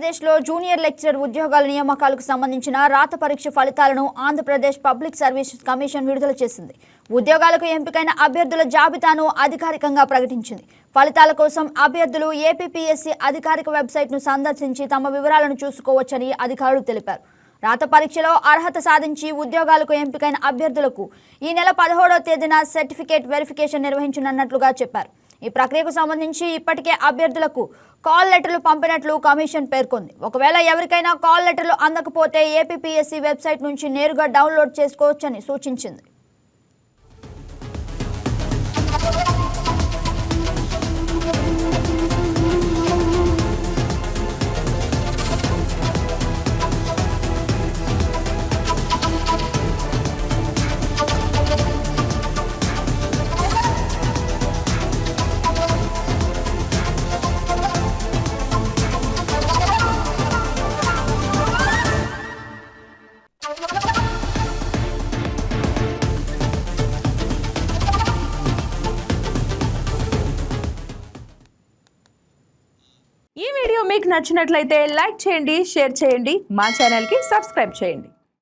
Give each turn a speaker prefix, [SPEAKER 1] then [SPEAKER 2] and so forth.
[SPEAKER 1] ఆంధ్రప్రదేశ్లో junior lecturer ఉద్యోగాల నియామకాలకు సంబంధించిన రాత పరీక్ష ఫలితాలను ఆంధ్రప్రదేశ్ పబ్లిక్ సర్వీస్ కమిషన్ విడుదల చేసింది. ఉద్యోగాలకు ఎంపికైన అభ్యర్థుల జాబితాను అధికారికంగా ప్రకటించింది. ఫలితాల కోసం అభ్యర్థులు ఏపీపీఎస్సీ అధికారిక వెబ్సైట్ను సందర్శించి తమ వివరాలను చూసుకోవచ్చని అధికారులు తెలిపారు. రాత పరీక్షలో అర్హత సాధించి ఉద్యోగాలకు ఎంపికైన అభ్యర్థులకు ఈ నెల 16వ తేదీన సర్టిఫికేట్ వెరిఫికేషన్ నిర్వహించనున్నట్లుగా చెప్పారు. ఈ ప్రక్రియకు సంబంధించి ఇప్పటికే అభ్యర్థులకు కాల్ లెటర్లు పంపినట్లు కమిషన్ పేర్కొంది. ఒకవేళ ఎవరికైనా కాల్ లెటర్లు అందకపోతే ఏపీపీఎస్సీ వెబ్సైట్ నుంచి నేరుగా డౌన్లోడ్ చేసుకోవచ్చని సూచించింది.
[SPEAKER 2] ఈ వీడియో మీకు నచ్చినట్లయితే లైక్ చేయండి, షేర్ చేయండి, మా ఛానల్కి సబ్స్క్రైబ్ చేయండి.